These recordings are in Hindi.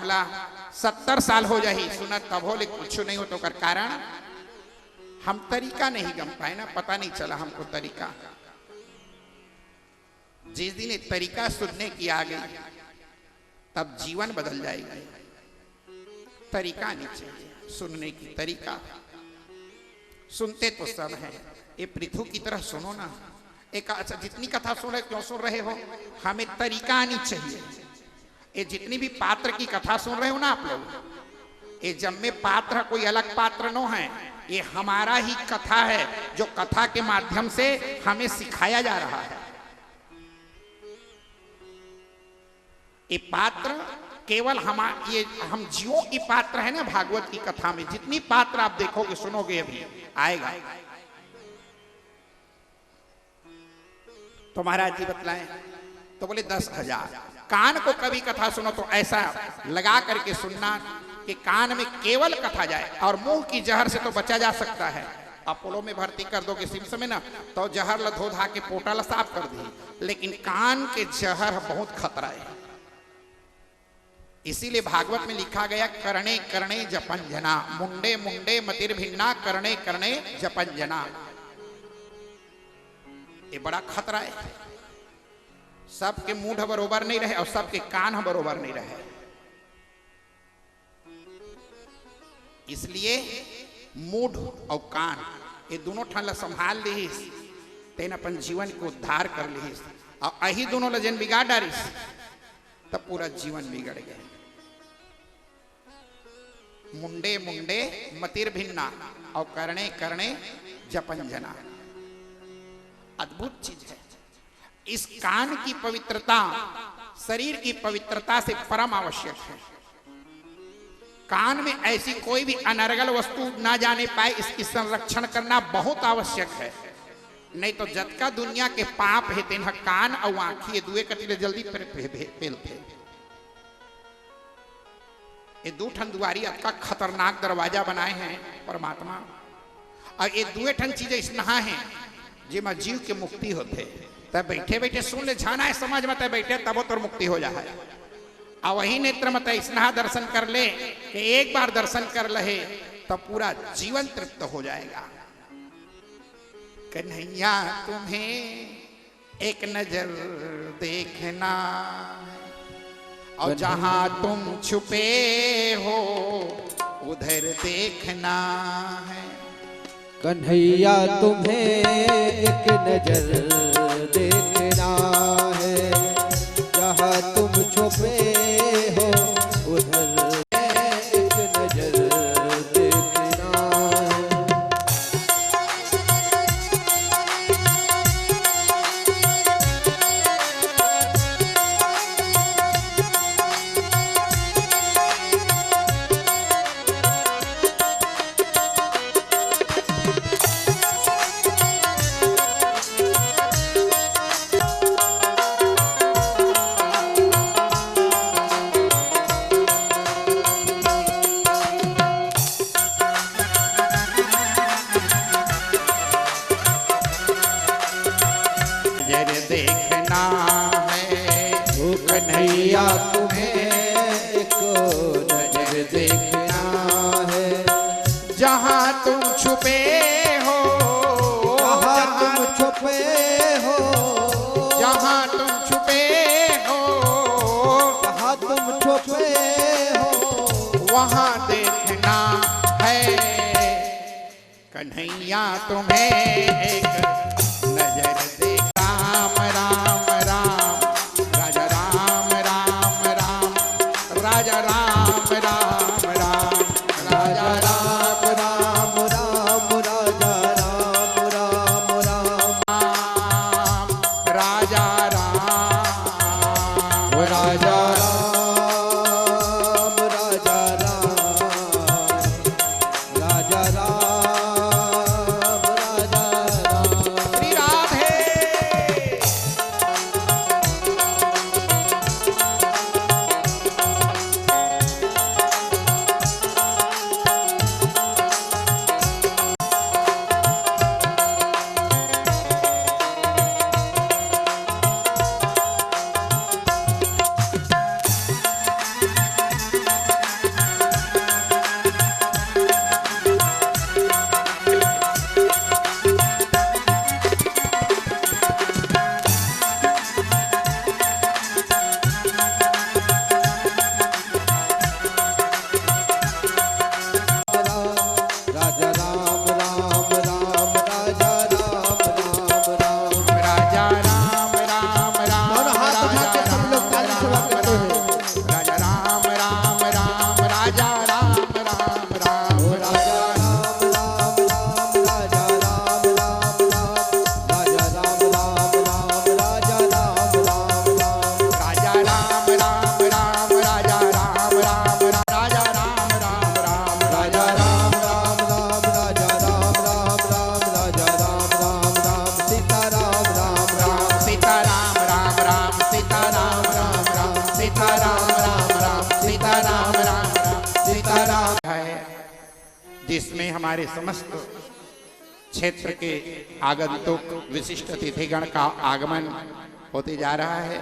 बोला 70 साल हो जाही सुना तब हो, लेकिन कुछ नहीं हो तो कर कारण हम तरीका नहीं गम पाए ना, पता नहीं चला हमको तरीका। जिस दिन एक तरीका सुनने की आ गई तब जीवन बदल जाएगा। तरीका नहीं चाहिए सुनने की, तरीका सुनते तो सब है, ये पृथु की तरह सुनो ना। एक अच्छा जितनी कथा सुन रहे क्यों सुन रहे हो, हमें तरीका आनी चाहिए। ये जितनी भी पात्र की कथा सुन रहे हो ना आप लोग, ये जब में पात्र कोई अलग पात्र न है, ये हमारा ही कथा है जो कथा के माध्यम से हमें सिखाया जा रहा है। ये पात्र केवल हम जीवों की पात्र है ना। भागवत की कथा में जितनी पात्र आप देखोगे सुनोगे अभी आएगा। तो महाराज जी बतलाएं तो बोले 10,000। कान को कभी कथा सुनो तो ऐसा लगा करके सुनना कि कान में केवल कथा जाए, और मुंह की जहर से तो बचा जा सकता है। अपोलो में भर्ती कर दोगे सिम्स में ना तो जहर लधो धा के पोटा साफ कर दी, लेकिन कान के जहर बहुत खतरा है। इसीलिए भागवत में लिखा गया करणे करणे जपन जना, मुंडे मुंडे मतिर भिन्ना, करणे करणे जपन जना। ये बड़ा खतरा है। सबके मुंह बरोबर नहीं रहे और सबके कान बरोबर नहीं रहे। इसलिए मुंह और कान ये दोनों ठन संभाल ली तेन अपन जीवन को उद्धार कर ली, और अही दोनों लजन बिगाड़ डारिस तब पूरा जीवन बिगड़ गया। मुंडे मुंडे मतिर भिन्ना और करणे करणे जपन जना। अद्भुत चीज है। इस कान की पवित्रता शरीर की पवित्रता से परम आवश्यक है। कान में ऐसी कोई भी अनर्गल वस्तु ना जाने पाए, इसकी संरक्षण करना बहुत आवश्यक है। नहीं तो जतका दुनिया के पाप है तेन कान और आंखी ये दुए कटिले जल्दी पेलते। ये दो ठन दुआरी अतका खतरनाक दरवाजा बनाए हैं परमात्मा, और ये दुए ठन चीजें इसनहा है जिमा जीव के मुक्ति होते। तब बैठे बैठे सुन ले, जाना है समझ मत बैठे तब तो मुक्ति हो जाए। और वही नेत्र मत स्नेहा दर्शन कर ले कि एक बार दर्शन कर लहे तब पूरा जीवन तृप्त हो जाएगा। कन्हैया तुम्हें एक नजर देखना, और जहां तुम छुपे हो उधर देखना है। कन्हैया तुम्हें एक नजर देखना है, जहां तुम छुपे हो उधर एक नजर देखना है। कन्हैया तुम्हें एक नजर देखना है, जहां तुम छुपे हो, जहां तुम छुपे हो, जहां तुम छुपे हो, जहां तुम छुपे हो वहां देखना है। कन्हैया तुम्हें एक नजर देख। राम राम राम राजा राम राम राम राजा राम राम राम राजा राम राम राम राजा राम राम राम राजा राम राजा राम राजा राम राजा राम राजा राम। श्री राधे। जिसमें हमारे समस्त क्षेत्र के आगंतुक विशिष्ट अतिथिगण का आगमन होते जा रहा है।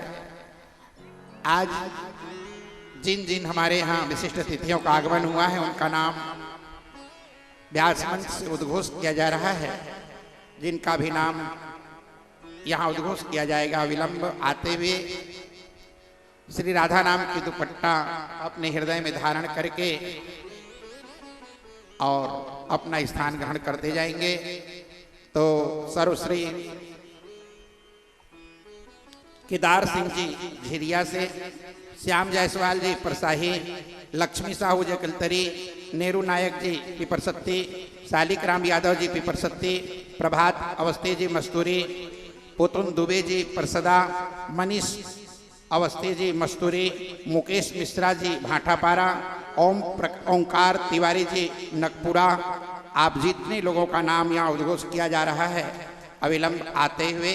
आज जिन जिन हमारे यहाँ विशिष्ट अतिथियों का आगमन हुआ है उनका नाम व्यास मंच से उद्घोष किया जा रहा है, जिनका भी नाम यहाँ उद्घोष किया जाएगा। विलंब आते हुए श्री राधा नाम की दुपट्टा अपने हृदय में धारण करके और अपना स्थान ग्रहण करते जाएंगे। तो सर्वश्री केदार सिंह जी झिरिया से, श्याम जायसवाल जी परसाही, लक्ष्मी साहू जी कलतरी, नेहरू नायक जी पिपरसत्ती, शालिक राम यादव जी पिपरसत्ती, प्रभात अवस्थी जी मस्तूरी, पुतुन दुबे जी परसदा, मनीष अवस्थी जी मस्तूरी, मुकेश मिश्रा जी भाटापारा, ओंकार तिवारी जी नकपुरा। आप जितने लोगों का नाम यहाँ उद्घोष किया जा रहा है, अविलंब आते हुए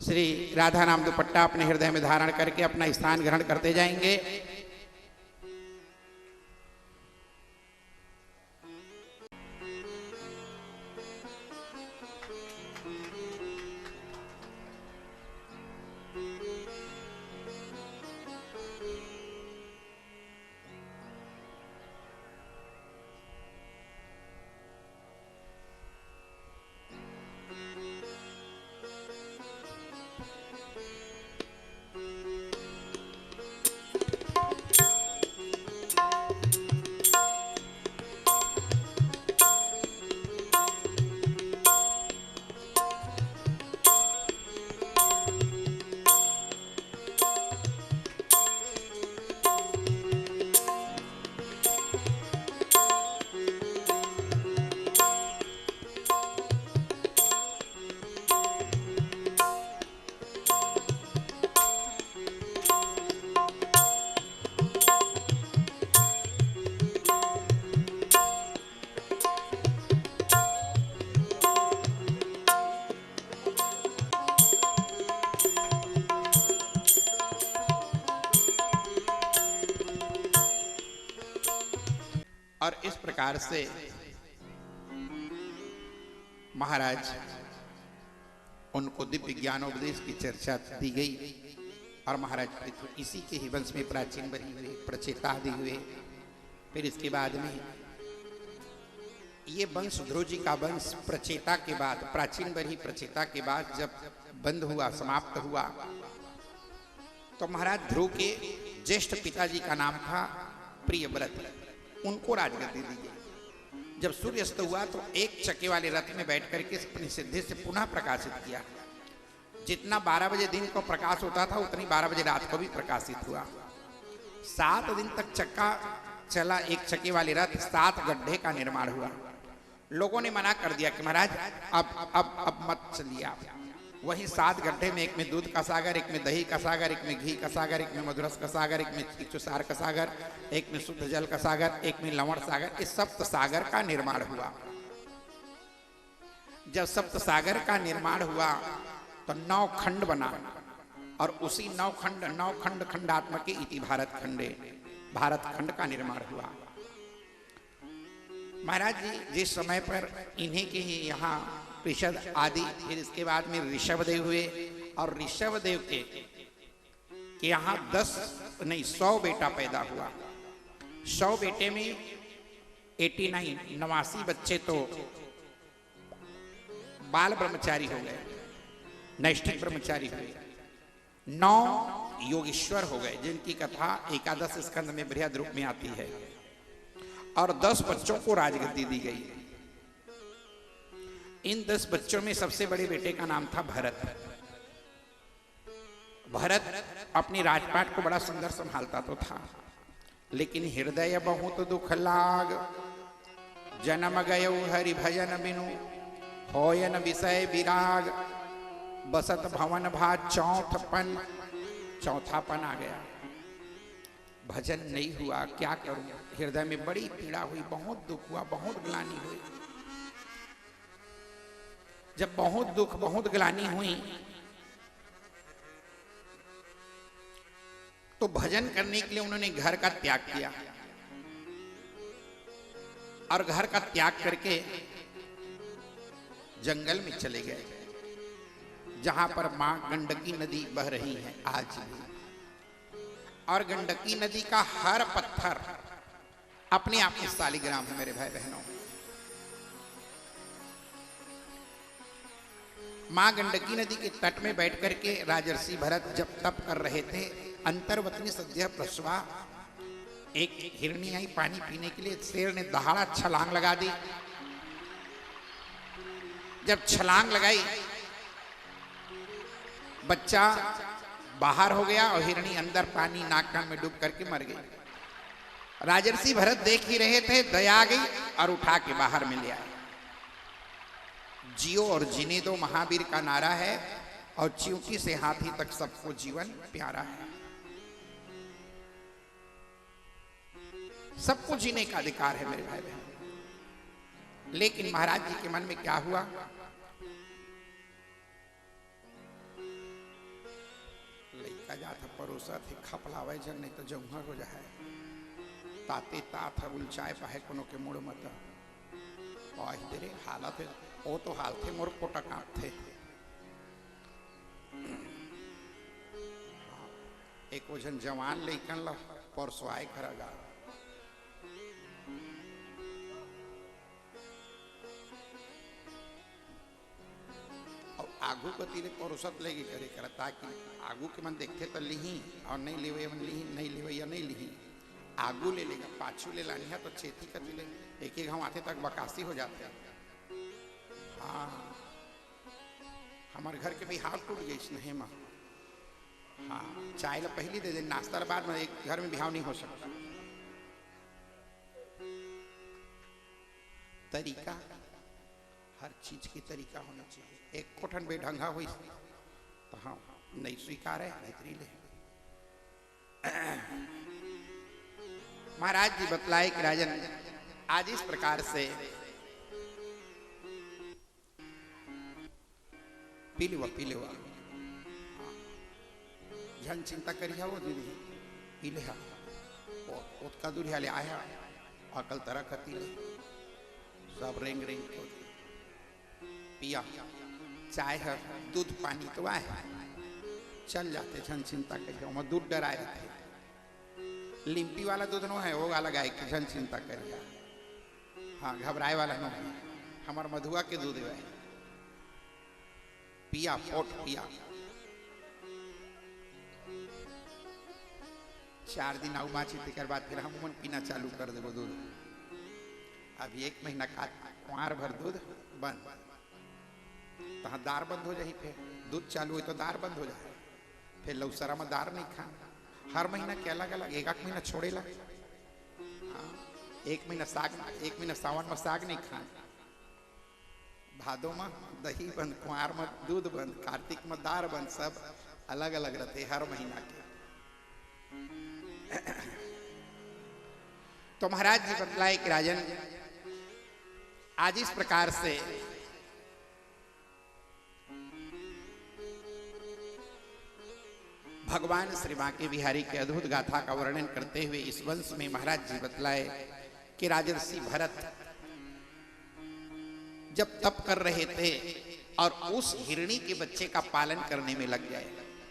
श्री राधा नाम दुपट्टा अपने हृदय में धारण करके अपना स्थान ग्रहण करते जाएंगे। और इस प्रकार से महाराज उनको दिव्य ज्ञानोपदेश की चर्चा दी गई और महाराज इसी के ही वंश में प्राचीन बनी हुए प्रचेता आदि हुए। फिर इसके बाद में ये वंश ध्रुव जी का वंश प्रचेता के बाद, प्राचीन बनी प्रचेता के बाद जब बंद हुआ, समाप्त हुआ, तो महाराज ध्रुव के ज्येष्ठ पिताजी का नाम था प्रियव्रत, उनको राजगद्दी दी गई। जब सूर्यास्त हुआ तो एक चक्के वाले रथ में बैठ करके अपनी सिद्धि से पुनः प्रकाशित किया। जितना 12 बजे दिन को प्रकाश होता था उतनी 12 बजे रात को भी प्रकाशित हुआ। 7 दिन तक चक्का चला एक चक्के वाले रथ, 7 गड्ढे का निर्माण हुआ। लोगों ने मना कर दिया कि महाराज अब मत चलिए आप। वही 7 गड्ढे में, एक में दूध का सागर, एक में दही का सागर, एक में घी का सागर, एक में मधुरस का सागर, एक में इक्षुसार का सागर, एक में शुद्ध जल का सागर, एक में लवण सागर, इस सप्त सागर का निर्माण हुआ। जब सप्त सागर का निर्माण हुआ तो 9 खंड बना और उसी 9 खंड खंडात्मके इति भारत खंडे, भारत खंड का निर्माण हुआ। महाराज जी जिस समय पर इन्हीं के ही यहाँ ऋषभ आदि, फिर इसके बाद में ऋषभदेव हुए और ऋषभदेव के यहाँ 100 बेटा पैदा हुआ। 100 बेटे में 89 बच्चे तो बाल ब्रह्मचारी हो गए, नैष्ठिक ब्रह्मचारी हुए। 9 योगेश्वर हो गए जिनकी कथा एकादश स्कंद में बृहद रूप में आती है। और 10 बच्चों को राजगद्दी दी गई। इन 10 बच्चों में सबसे बड़े बेटे का नाम था भरत। भरत अपनी राजपाट को बड़ा सुंदर संभालता तो था, लेकिन हृदय बहुत दुख लाग, जन्म गयो हरि भजन बिनु, होयन विषय विराग, बसत भवन भा चौथापन आ गया। भजन नहीं हुआ, क्या करूं, हृदय में बड़ी पीड़ा हुई, बहुत दुख हुआ, बहुत ग्लानि हुई। जब बहुत दुख बहुत ग्लानि हुई तो भजन करने के लिए उन्होंने घर का त्याग किया। और घर का त्याग करके जंगल में चले गए, जहां पर मां गंडकी नदी बह रही है आज भी। और गंडकी नदी का हर पत्थर अपने आप में शालिग्राम है मेरे भाई बहनों। मां गंडकी नदी के तट में बैठ करके राजर्षि भरत जब तप कर रहे थे, अंतर्वतनी सद्य प्रसवा एक हिरणी आई पानी पीने के लिए। शेर ने दहाड़ा छलांग लगा दी। जब छलांग लगाई, बच्चा बाहर हो गया और हिरणी अंदर पानी नाक कान में डूब करके मर गई। राजर्षि भरत देख ही रहे थे, दया आ गई और उठा के बाहर में ले आए। जियो और जीने दो महावीर का नारा है, और चिंकी से हाथी तक सबको जीवन प्यारा है। सबको जीने का अधिकार है मेरे भाई बहन। लेकिन महाराज जी के मन में क्या हुआ, लड़का जाता परोसा थे खपलावे जन नहीं तो जमुहर हो जाए। ताते तात उलचाए पाहे कोनो के मुड़ मत दे हालत है वो तो हाल थे मोर पोटा कांप थे। एक वजन जवान लेकिन ला परसवाए खरागा। आगू को तीरे परोसत लेगी करे कर, ताकि आगू के मन देखते तो लिही और नहीं लेवे मन लिही, नहीं लेवे या नहीं लिही। आगू ले लेगा, पाछू ले लानी है तो छेती कर ले, एक एक हम आते तक बकासी हो जाते हैं। हाँ, हमारे घर के भी हाथ टूट गई नहीं माँ। हाँ, चाय ला पहली दे दे, नाश्ता ला बाद में। एक घर में बिहाव नहीं हो सकता। तरीका, हर चीज की तरीका होना चाहिए। एक कोठन बेढंगा हुई तो हाँ नहीं स्वीकार है, भीतरी ले। महाराज जी बतलाए कि राजन आज इस प्रकार से पी ले जन चिंता करिया वो दीदी पी ले का दूरिया ले आया अकल तरह कती ले सब रेंग रेंग तो पिया। चाय है दूध पानी तो आए चल जाते, जन चिंता करिए। दूध डराए रहते। लिम्पी वाला दूध नो है वो वाला गाय के जन चिंता करिए। हाँ, घबराए वाला नो है, हमार मधुआ के दूध है। पिया पोट पिया। 4 दिन आऊ बाची तेकर बाद फिर हम मन पीना चालू कर देबो दूध। अभी 1 महीना का कुआर भर दूध बंद, तहाँ दार बंद हो जाए। फिर दूध चालू हो तो दार बंद हो जाए। फिर लौसरा में दार नहीं खा। हर महीना के अलग अलग, एक महीना छोड़ेला। हाँ, 1 महीना साग, 1 महीना सावन में साग नहीं खा। भादों में दही बंद, कुआर में दूध बंद, कार्तिक में दार बंद। सब अलग अलग रहते हर महीना के। तो महाराज जी बतलाए कि राजन आज इस प्रकार से भगवान श्री बांके बिहारी के अद्भुत गाथा का वर्णन करते हुए इस वंश में महाराज जी बतलाए कि राजर्षि भरत जब तप कर रहे थे और उस हिरणी के बच्चे का पालन करने में लग गए।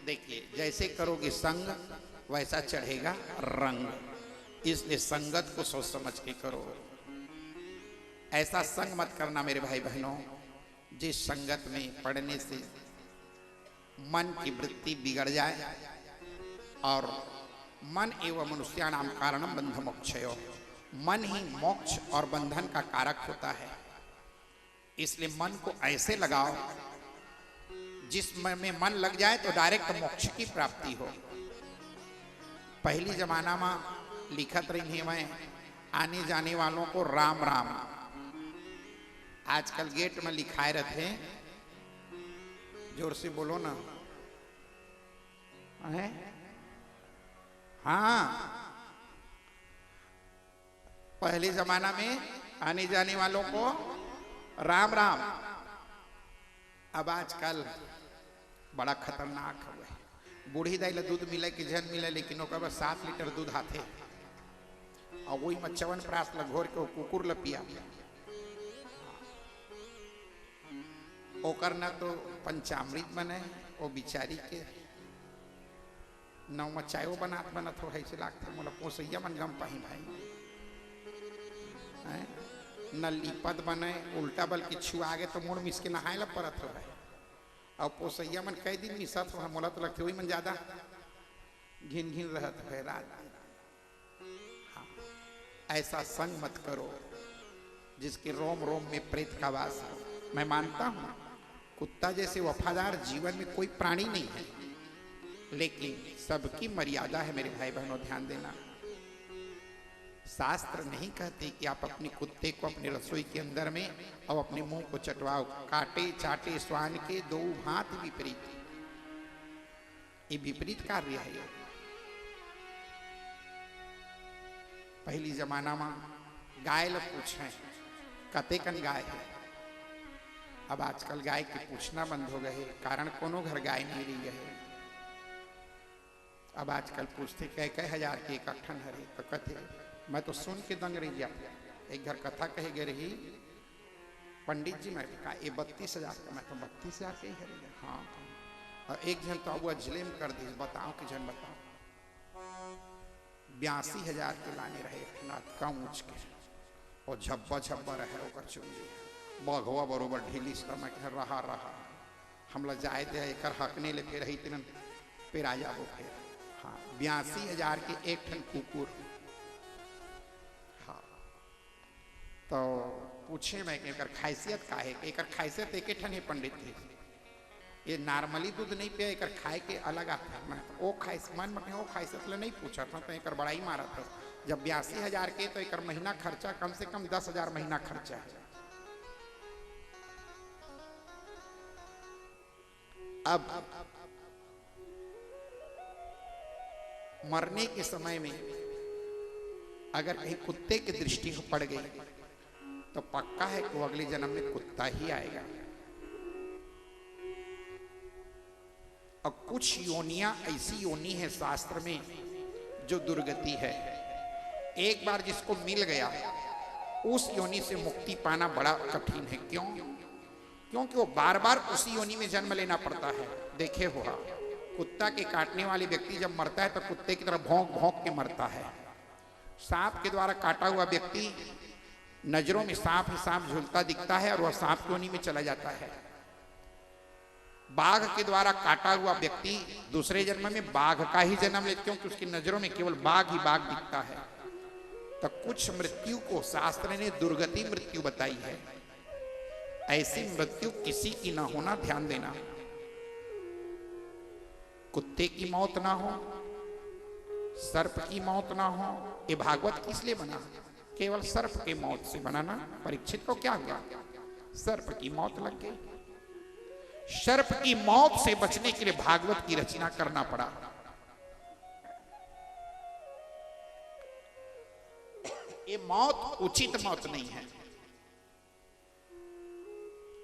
देखिए, जैसे करोगे संग वैसा चढ़ेगा रंग, इसलिए संगत को सोच समझ के करो। ऐसा संग मत करना मेरे भाई बहनों, जिस संगत में पढ़ने से मन की वृत्ति बिगड़ जाए। और मन एवं मनुष्याणाम कारणम बंध मोक्षयो, मन ही मोक्ष और बंधन का कारक होता है। इसलिए मन को ऐसे लगाओ जिसमें मन लग जाए तो डायरेक्ट मोक्ष की प्राप्ति हो। पहली जमाना में लिखत रही है मैं आने जाने वालों को राम राम। आजकल गेट में लिखाए रहते हैं, जोर से बोलो ना है। हाँ, पहले जमाना में आने जाने वालों को राम राम। अब आजकल बड़ा खतरनाक है। बूढ़ी दाई ला दूध मिले कि जन मिले, लेकिन ओकर 7 लीटर दूध आते और वही में चवन प्रास घोर के कुकुर ल पिया ओकर न तो पंचामृत बने वो बिचारी के नौ में चायो बनत हो है लागते मोला पोसैया मन गम पाही भाई न लिपत बने उल्टा बल्कि छुआ गए तो मुड़ मिस के नहाए ला परत हो है और पोसैया मन कई दिन मिसत हो मोला तो लगते वही मन ज्यादा घिन घिन रहत है रात। हाँ, ऐसा संग मत करो जिसके रोम रोम में प्रेत का वास हो। मैं मानता हूं कुत्ता जैसे वफादार जीवन में कोई प्राणी नहीं है, लेकिन सबकी मर्यादा है मेरे भाई बहनों, ध्यान देना। शास्त्र नहीं कहते कि आप अपने कुत्ते को अपने रसोई के अंदर में और अपने मुंह को चटवाओ। काटे चाटे स्वान के दो भांति विपरीत, ये विपरीत कार्य है। पहली जमाना में गाय लोग पूछे कते कन गाय है, अब आजकल गाय के पूछना बंद हो गए, कारण कोनो घर गाय नहीं रही है। अब आजकल पूछते कई हजार के एक अठन हरे तो कथे, मैं तो सुन के दंग रही जाती। एक घर कथा कहे गए रही, पंडित जी मैं कहा ये 32,000 का, मैं तो 32,000 के ही हरे। हाँ, और एक जन तो वो झिले में कर दी, बताओ कि जन बताओ 82,000 के लाने रहे नाथ कम ऊँच के, और झब्बा झब्बा रहे ओकर चुंजी बघवा बरोबर ढीली समय रहा हमला जाए दे एक हकने ले फिर तुरंत फिर आ जाबो फिर। हाँ, 82,000 के एक ठन कुकुर। हाँ, तो पूछे मैं एक खासियत का है, एक खासियत एक ठन है पंडित जी, ये नॉर्मली दूध नहीं पिया, एक खाए के अलग आता है। मैं वो मन में वो खासियत ले नहीं पूछा था, तो एक बड़ाई मारा था। जब 82,000 के तो एक महीना खर्चा कम से कम 10,000 महीना खर्चा है। अब मरने के समय में अगर कहीं कुत्ते की दृष्टि पड़ गई तो पक्का है कि वो अगले जन्म में कुत्ता ही आएगा। और कुछ योनियां ऐसी योनि है शास्त्र में जो दुर्गति है, एक बार जिसको मिल गया उस योनि से मुक्ति पाना बड़ा कठिन है। क्यों? क्योंकि वो बार बार उसी योनि में जन्म लेना पड़ता है। देखे होगा कुत्ता के काटने वाले व्यक्ति जब मरता है तो कुत्ते की तरह भौंक भौंक के मरता है। सांप के द्वारा काटा हुआ व्यक्ति नजरों में सांप ही सांप झूलता दिखता है और वह सांप की योनि में चला जाता है। बाघ के द्वारा काटा हुआ व्यक्ति दूसरे जन्म में बाघ का ही जन्म लेते, क्योंकि उसकी नजरों में केवल बाघ ही बाघ दिखता है। तो कुछ मृत्यु को शास्त्र ने दुर्गति मृत्यु बताई है। ऐसी मृत्यु किसी की ना होना, ध्यान देना। कुत्ते की मौत ना हो, सर्प की मौत ना हो। ये भागवत किस लिए बना? केवल सर्प की मौत से बनाना। परीक्षित को क्या हुआ? सर्प की मौत लग गई। सर्प की मौत से बचने के लिए भागवत की रचना करना पड़ा। ये मौत उचित मौत नहीं है।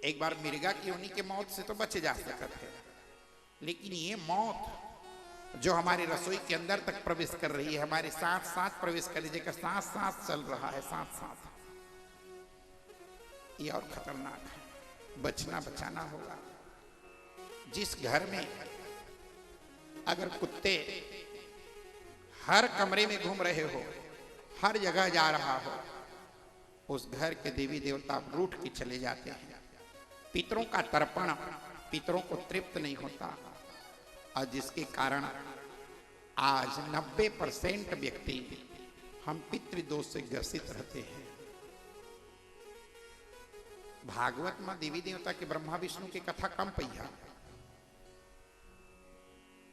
एक बार मिर्गा की योनि के मौत से तो बचे जा सकते थे, लेकिन ये मौत जो हमारे रसोई के अंदर तक प्रवेश कर रही है, हमारे साथ साथ प्रवेश कर लीजिएगा, साथ साथ चल रहा है, साथ साथ, ये और खतरनाक है। बचना बचाना होगा। जिस घर में अगर कुत्ते हर कमरे में घूम रहे हो, हर जगह जा रहा हो, उस घर के देवी देवता रूठ के चले जाते हैं। पितरों का तर्पण पितरों को तृप्त नहीं होता, और जिसके कारण आज 90% व्यक्ति हम पितृदोष से ग्रसित रहते हैं। भागवत में देवी देवता के ब्रह्मा विष्णु की कथा कम पैया,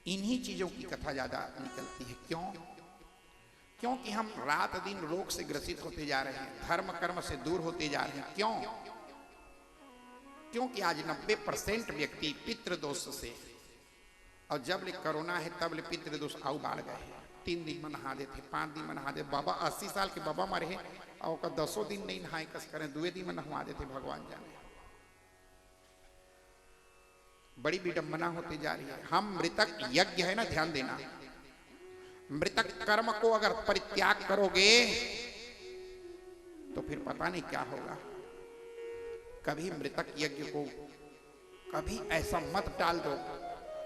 इन्हीं चीजों की कथा ज्यादा निकलती है। क्यों? क्योंकि हम रात दिन रोग से ग्रसित होते जा रहे हैं, धर्म कर्म से दूर होते जा रहे हैं। क्यों? क्योंकि आज 90% व्यक्ति पितृदोष से, और जब ले कोरोना है तब ले पितृदोष आउ बाढ़ गए। 3 दिन में नहा देते, 5 दिन में नहा देते। बाबा 80 साल के बाबा मरे हैं और 10 दिन नहीं नहाए कस करें, 2 दिन में नहवा देते। भगवान जाने, बड़ी विडंबना होती जा रही है। हम मृतक यज्ञ है ना, ध्यान देना, मृतक कर्म को अगर परित्याग करोगे तो फिर पता नहीं क्या होगा। कभी मृतक यज्ञ को कभी ऐसा मत टाल दो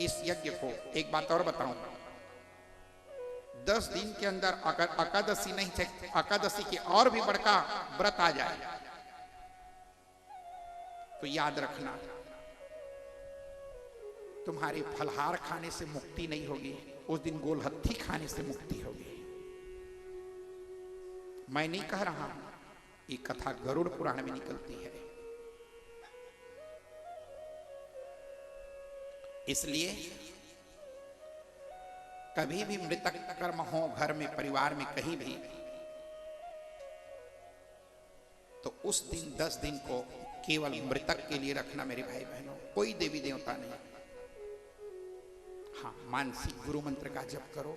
इस यज्ञ को। एक बात और बताऊं, 10 दिन के अंदर अगर एकादशी नहीं थे, एकादशी के और भी बड़का व्रत आ जाए तो याद रखना तुम्हारे फलहार खाने से मुक्ति नहीं होगी, उस दिन गोलहत्थी खाने से मुक्ति होगी। मैं नहीं कह रहा हूं, ये कथा गरुड़ पुराण में निकलती है। इसलिए कभी भी मृतक कर्म हो घर में, परिवार में, कहीं भी, तो उस दिन 10 दिन को केवल मृतक के लिए रखना मेरे भाई बहनों। कोई देवी देवता नहीं। हाँ, मानसिक गुरु मंत्र का जप करो,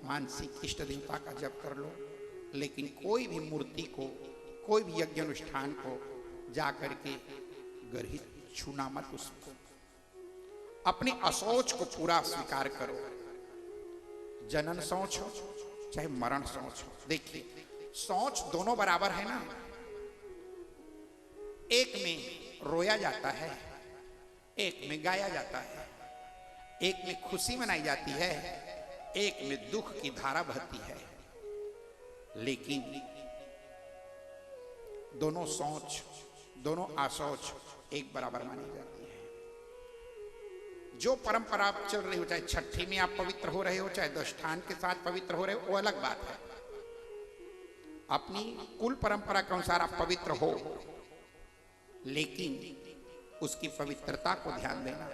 मानसिक इष्ट देवता का जप कर लो, लेकिन कोई भी मूर्ति को, कोई भी यज्ञ अनुष्ठान को जाकर के गर्हित छूना मत। उसको अपने असोच को पूरा स्वीकार करो। जनन सोच हो चाहे मरण सोच हो, देखिए सोच दोनों बराबर है ना। एक में रोया जाता है, एक में गाया जाता है, एक में खुशी मनाई जाती है, एक में दुख की धारा बहती है। लेकिन दोनों सोच, दोनों आसोच एक बराबर मानी जाती है। जो परंपरा चल रही हो, चाहे छठी में आप पवित्र हो रहे हो, चाहे दष्ठान के साथ पवित्र हो रहे हो, वो अलग बात है। अपनी कुल परंपरा के अनुसार आप पवित्र हो, लेकिन उसकी पवित्रता को ध्यान देना।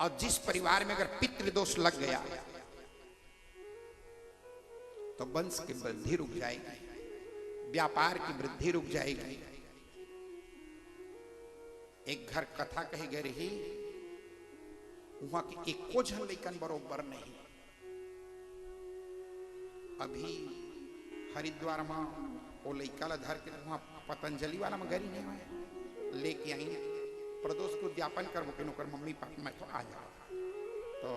और जिस परिवार में अगर पितृदोष लग गया तो वंश की वृद्धि रुक जाएगी, व्यापार की वृद्धि रुक जाएगी। एक घर कथा कही गई रही, वहां की एको झन लेकिन बरोबर नहीं। अभी हरिद्वार में वो लैका ला धर के वहां पतंजलि वाला में गरी नहीं हुए, लेके आई प्रदोष को उद्यापन करबो के नौकर मम्मी पापा मैं तो आ जाओ। तो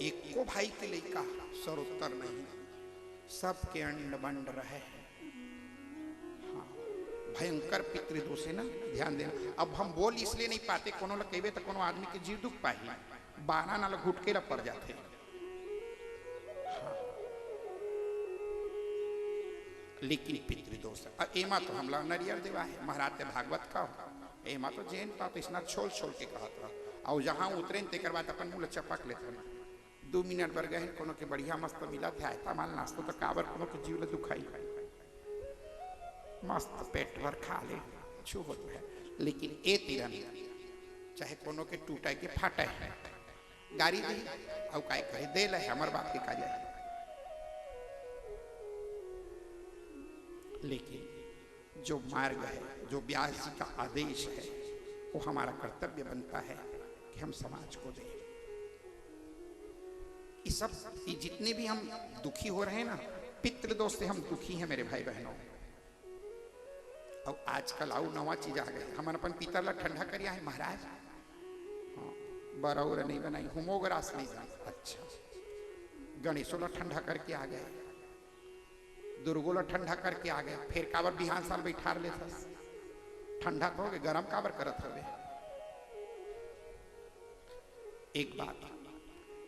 एको भाई के लैका सरोत्तर नहीं, सबके अंड बंड रहे। भयंकर पितृदोष है ना, ध्यान देना। अब हम बोल इसलिए नहीं पाते, कोनो ला कहबे तो कोनो आदमी के जीव दुख पाही, 12 नाल घुटके ला पड़ जाते। हाँ। लेकिन पितृदोष एमा तो हमला नरियर देवा है, महाराज ते भागवत का एमा तो जैन पाप इसना छोल छोल के कहत रहा। और जहां उतरे तेकर बाद अपन मुंह चपक लेते ना, 2 मिनट बर गए कोनो के बढ़िया मस्त मिला थे, आयता माल नाश्ता तो काबर कोनो के जीव ला दुखाई, मस्त पेट भर खा ले छू होता है। लेकिन ए तिरन चाहे कोनो के टूटे के फाटे है, गाड़ी दी और काय कहे दे ले हमर बात के का जाए। लेकिन जो मार्ग है, जो व्यास जी का आदेश है, वो हमारा कर्तव्य बनता है कि हम समाज को दें। ये जितने भी हम दुखी हो रहे हैं ना, पितृदोष से हम दुखी हैं मेरे भाई बहनों। अब आजकल आउ नवा चीज आ गई, हम अपन पितर ला ठंडा करिया है महाराज। हाँ, बरौर नहीं बनाई, होमोग्रास नहीं जान। अच्छा, गणेशो ला ठंडा करके आ गए, दुर्गो ला ठंडा करके आ गए, फिर काबर बिहान साल बैठार ले ठंडा तो हो गए, गरम काबर करत हवे। एक बात,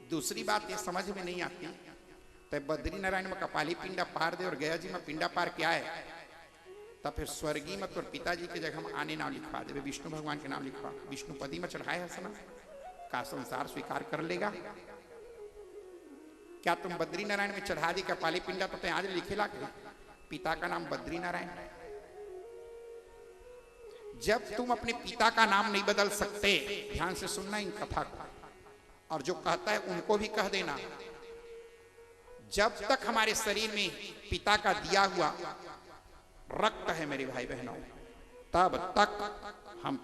दूसरी बात ये समझ में नहीं आती, तो बद्री नारायण में कपाली पिंडा पार दे और गया जी में पिंडा पार के आए, तब फिर स्वर्गीय मत और पिताजी के जगह हम आने नाम लिखवा दे, विष्णु भगवान के नाम लिखवा, विष्णुपदी में चढ़ाए है सना, का संसार स्वीकार कर लेगा क्या? तुम बद्री नारायण में चढ़ा दी कपाली पिंडा तो आज लिखेला के पिता का नाम बद्री नारायण। जब तुम अपने पिता का नाम नहीं बदल सकते, ध्यान से सुनना इन कथा को, और जो कहता है उनको भी कह देना, जब तक हमारे शरीर में पिता का दिया हुआ रक्त है मेरे भाई बहनों, तब तक हम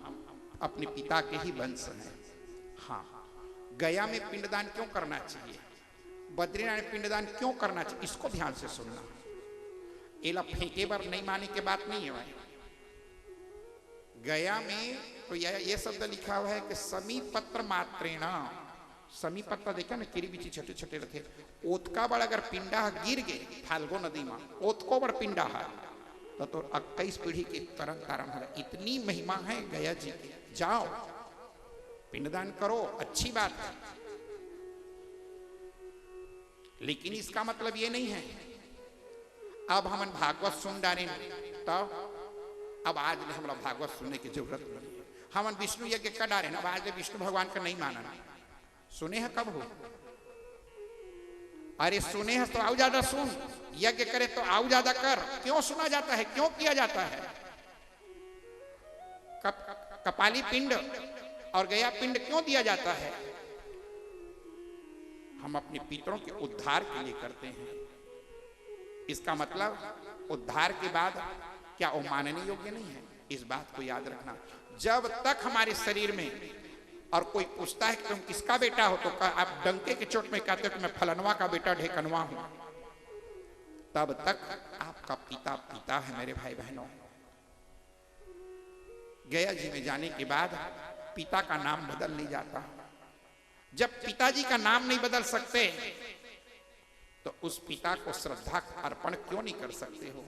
अपने पिता के ही वंश हैं। हाँ, गया में पिंडदान क्यों करना चाहिए, बद्रीनारायण पिंडदान क्यों करना चाहिए, इसको ध्यान से सुनना। एला फेंके बार नहीं माने के बात नहीं है भाई। गया में तो ये शब्द लिखा हुआ है कि समी पत्र मात्रेण समी पत्ता देखा ना किरी बिची छोटे छोटे रखे ओतका बड़ अगर पिंडा गिर गए फाल्गो नदी में ओतको बड़ पिंडा है तो 21 पीढ़ी के तरन तारण है। इतनी महिमा है गया जी की। जाओ पिंडदान करो, अच्छी बात है, लेकिन इसका मतलब ये नहीं है अब हम भागवत सुन डाले तो अब आज ने हमरा भागवत सुनने की जरूरत नहीं है। हम विष्णु यज्ञ कर डाले अब आज ने विष्णु भगवान का नहीं माना। सुने हैं कब हो? अरे सुने हैं तो आओ ज्यादा सुन, यज्ञ करे तो आओ ज्यादा कर। क्यों सुना जाता है, क्यों किया जाता है? कपाली पिंड और गया पिंड क्यों दिया जाता है? हम अपने पितरों के उद्धार के लिए करते हैं। इसका मतलब उद्धार के बाद क्या वो मानने योग्य नहीं है? इस बात को याद रखना। जब तक हमारे शरीर में और कोई पूछता है कि तुम किसका बेटा हो, तो आप डंके के चोट में कहते हो कि मैं फलनवा का बेटा ढेकनवा हूं, तब तक आपका पिता पिता है मेरे भाई बहनों। गया जी में जाने के बाद पिता का नाम बदल नहीं जाता। जब पिताजी का नाम नहीं बदल सकते तो उस पिता को श्रद्धा अर्पण क्यों नहीं कर सकते हो?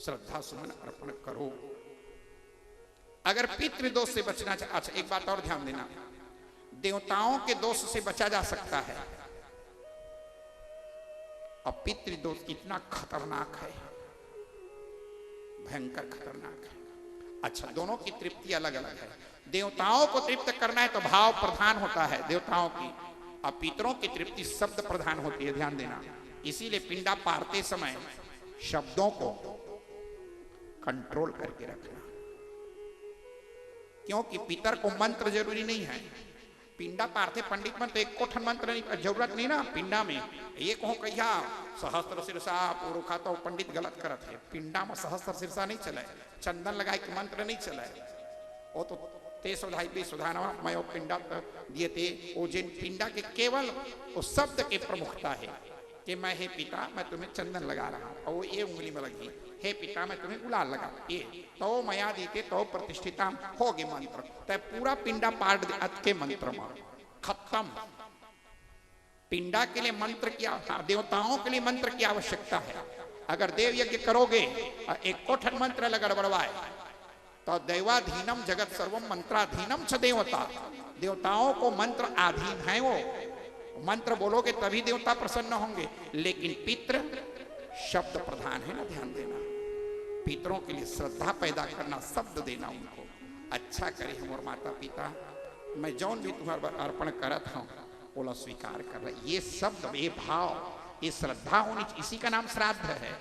श्रद्धा सुमन अर्पण करो। अगर पितृदोष से बचना चाहे, अच्छा एक बात और ध्यान देना, देवताओं के दोष से बचा जा सकता है और पितृदोष कितना खतरनाक है, भयंकर खतरनाक है। अच्छा दोनों की तृप्ति अलग अलग है। देवताओं को तृप्त करना है तो भाव प्रधान होता है देवताओं की, और पितरों की तृप्ति शब्द प्रधान होती है, ध्यान देना। इसीलिए पिंडा पारते समय शब्दों को कंट्रोल करके रखना, क्योंकि पितर को मंत्र जरूरी नहीं है। पिंडा पारते पंडित मंत्र एक कोठन मंत्र नहीं, जरूरत नहीं ना पिंडा में। ये कहो कहिया सहस्त्र शीर्षा पुरुखा तो पंडित गलत करत है। पिंडा में सहस्त्र शीर्षा नहीं चले, चंदन लगाए के मंत्र नहीं चले। वो तो ते सुधाई भी सुधानवा मयो पिंडा दिए थे। वो जिन पिंडा के केवल वो शब्द के प्रमुखता है कि मैं हे पिता मैं तुम्हें चंदन लगा रहा हूं, और वो ये उंगली में लगी, हे पिता मैं तुम्हें गुलाल लगा, ये तो मया दीते तो प्रतिष्ठिता होगी मंत्र। तो पूरा पिंडा पाठ के मंत्र में खत्म। पिंडा के लिए मंत्र की, देवताओं के लिए मंत्र की आवश्यकता है। अगर देव यज्ञ करोगे और एक कोठन मंत्र लगा गड़बड़वाए तो दैवाधीनम जगत सर्वम मंत्राधीनम च देवता। देवताओं को मंत्र अधीन है। वो मंत्र बोलोगे तभी देवता प्रसन्न होंगे, लेकिन पितृ शब्द प्रधान है ना, ध्यान देना। पितरों के लिए श्रद्धा पैदा करना, शब्द देना, उनको अच्छा करे हमारे माता पिता, मैं जौन भी तुम्हारा अर्पण करत हूं बोला स्वीकार कर रहा। ये शब्द, ये भाव, ये श्रद्धा होनी, इसी का नाम श्राद्ध है।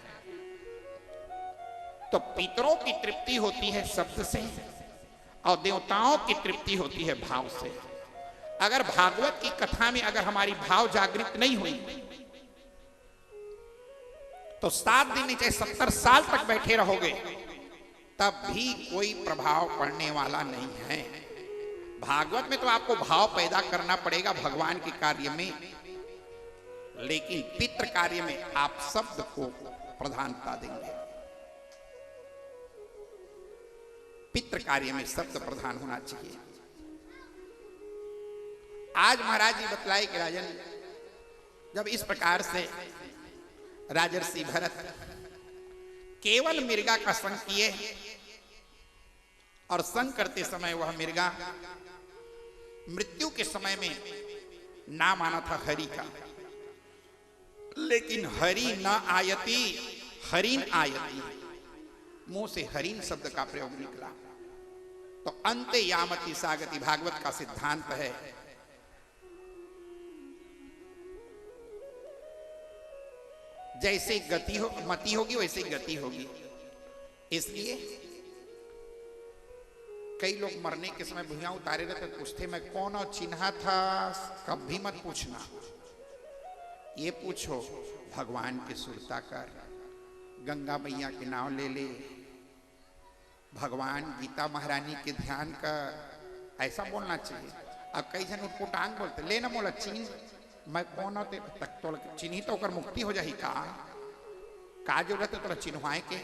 तो पितरों की तृप्ति होती है शब्द से और देवताओं की तृप्ति होती है भाव से। अगर भागवत की कथा में अगर हमारी भाव जागृत नहीं हुई तो 7 दिन चाहे 70 साल तक बैठे रहोगे तब भी कोई प्रभाव पड़ने वाला नहीं है। भागवत में तो आपको भाव पैदा करना पड़ेगा भगवान के कार्य में, लेकिन पितृ कार्य में आप शब्द को प्रधानता देंगे। पितृ कार्य में शब्द प्रधान होना चाहिए। आज महाराज जी बतलाए कि राजन जब इस प्रकार से राजर्षि भरत केवल मिर्गा का संग किए और संग करते समय वह मिर्गा मृत्यु के समय में नाम आना था हरि का, लेकिन हरि न आयति हरिन आयति, मुंह से हरिन शब्द का प्रयोग निकला। तो अंते यामति सागति भागवत का सिद्धांत है। जैसे गति हो मति होगी वैसे गति होगी। इसलिए कई लोग मरने के समय भुइयां उतारे रहते, पूछते मैं कौन और चिन्हा था, कभी मत पूछना, ये पूछो भगवान की सुरता कर, गंगा मैया के नाम ले ले, भगवान गीता महारानी के ध्यान का, ऐसा बोलना चाहिए। अब कई जन उनको टांग बोलते ले ना बोला चीन मैं कौन होते तक तो चिन्ही तो कर मुक्ति हो जाही का जरूरत है तोरा चिन्हवाए के।